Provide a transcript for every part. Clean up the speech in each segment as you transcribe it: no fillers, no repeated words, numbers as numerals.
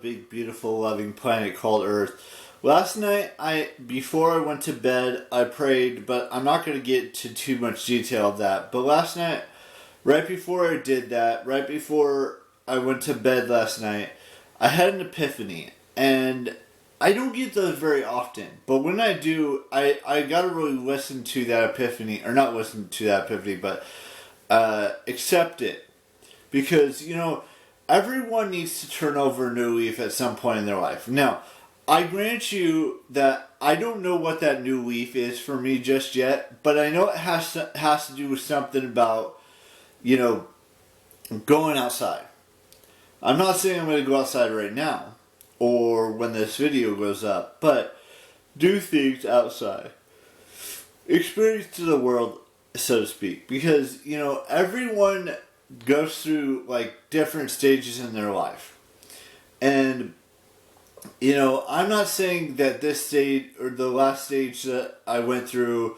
big, beautiful, loving planet called Earth. Last night, before I went to bed, I prayed, but I'm not going to get to too much detail of that. But last night, right before I did that, right before I went to bed last night, I had an epiphany. And I don't get those very often. But when I do, I got to really listen to that epiphany. Or not listen to that epiphany, but accept it. Because, everyone needs to turn over a new leaf at some point in their life. Now, I grant you that I don't know what that new leaf is for me just yet, but I know it has to do with something about, going outside. I'm not saying I'm going to go outside right now, or when this video goes up, but do things outside. Experience to the world, so to speak, because, everyone goes through, different stages in their life. And I'm not saying that this stage, or the last stage that I went through,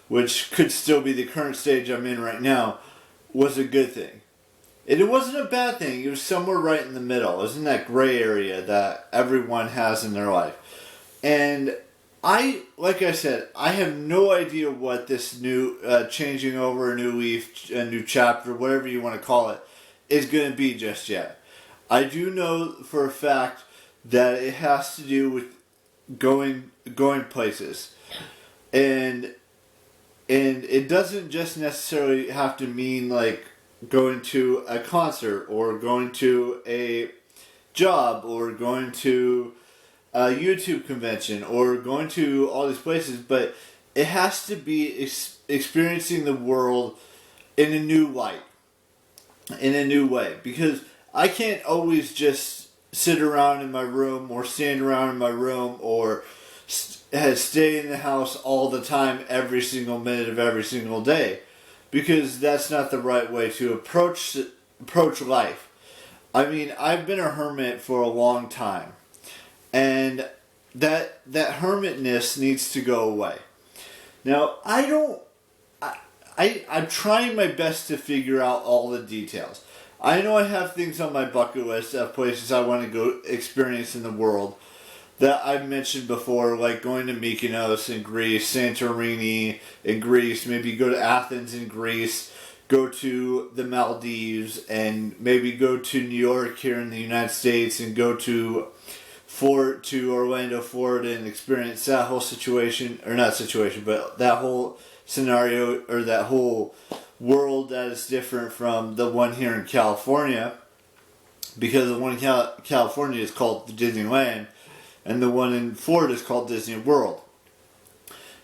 which could still be the current stage I'm in right now, was a good thing. And it wasn't a bad thing. It was somewhere right in the middle. It was in that gray area that everyone has in their life. And like I said, I have no idea what this new, changing over a new leaf, a new chapter, whatever you want to call it, is going to be just yet. I do know for a fact that it has to do with going places, and it doesn't just necessarily have to mean going to a concert or going to a job or going to a YouTube convention or going to all these places, but it has to be experiencing the world in a new light, in a new way, because I can't always just sit around in my room or stand around in my room or stay in the house all the time every single minute of every single day, because that's not the right way to approach life. I mean, I've been a hermit for a long time, and that hermitness needs to go away. Now, I'm trying my best to figure out all the details. I know I have things on my bucket list of places I want to go experience in the world that I've mentioned before, like going to Mykonos in Greece, Santorini in Greece, maybe go to Athens in Greece, go to the Maldives, and maybe go to New York here in the United States, and go to Orlando, Florida, and experience that whole situation, or not situation, but that whole scenario, or that whole world that is different from the one here in California, because the one in California is called Disneyland, and the one in Florida is called Disney World.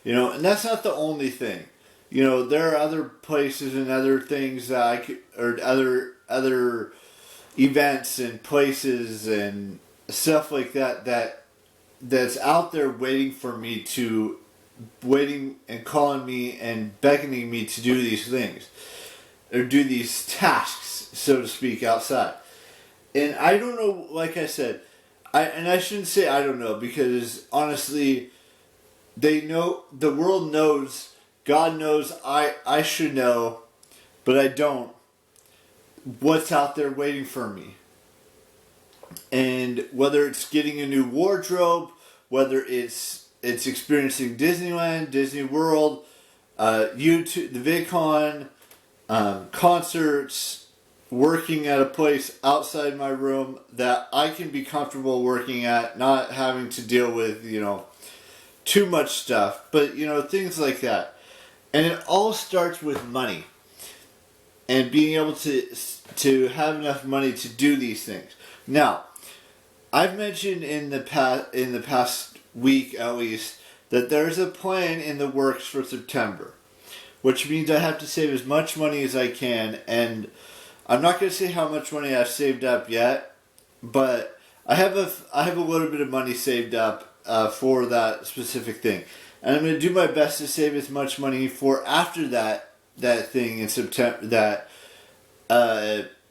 And that's not the only thing. There are other places and other things that I could, or other events and places and stuff like that's out there waiting and calling me and beckoning me to do these things, or do these tasks, so to speak, outside. And I don't know, like I said, I shouldn't say I don't know, because honestly, they know, the world knows, God knows, I should know, but I don't, what's out there waiting for me. And whether it's getting a new wardrobe, whether it's experiencing Disneyland, Disney World, YouTube, the VidCon, concerts, working at a place outside my room that I can be comfortable working at, not having to deal with, too much stuff, but, things like that. And it all starts with money, and being able to have enough money to do these things. Now, I've mentioned in the past week at least, that there's a plan in the works for September, which means I have to save as much money as I can, and I'm not going to say how much money I've saved up yet, but I have a little bit of money saved up for that specific thing, and I'm going to do my best to save as much money for after that thing in September, that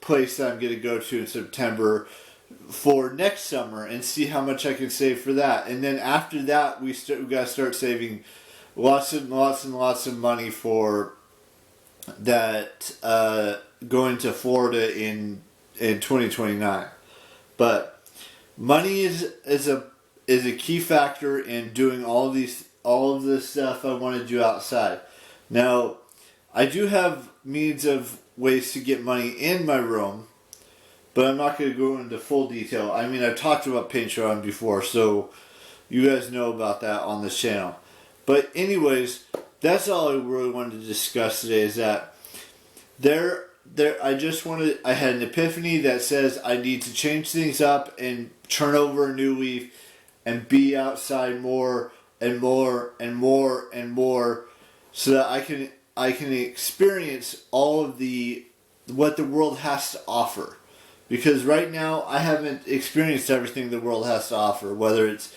place that I'm going to go to in September, for next summer, and see how much I can save for that. And then after that, we got to start saving lots and lots and lots of money for that, going to Florida in 2029. But Money is a key factor in doing all of this stuff I want to do outside. Now, I do have means of ways to get money in my room, but I'm not going to go into full detail. I mean, I've talked about Patreon before, so you guys know about that on this channel. But anyways, that's all I really wanted to discuss today, is that I had an epiphany that says I need to change things up and turn over a new leaf and be outside more and more and more and more, so that I can experience all of what the world has to offer. Because right now I haven't experienced everything the world has to offer, whether it's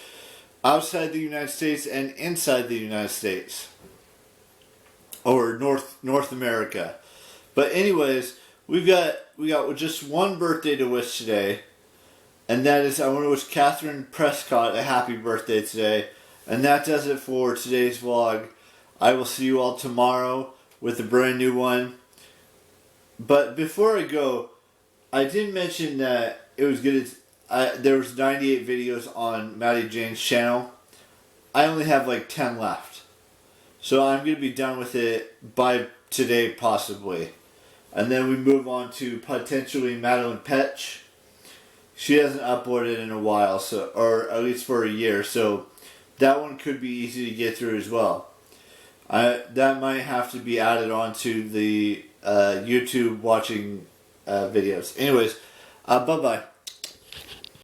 outside the United States and inside the United States, or North America. But anyways, we got just one birthday to wish today, and that is, I want to wish Catherine Prescott a happy birthday today. And that does it for today's vlog. I will see you all tomorrow with a brand new one. But before I go, I did mention that it was good. There was 98 videos on Maddie Jane's channel. I only have like 10 left. So I'm going to be done with it by today, possibly. And then we move on to potentially Madeline Petch. She hasn't uploaded in a while, or at least for a year, so that one could be easy to get through as well. That might have to be added on to the YouTube watching videos. Anyways, bye-bye.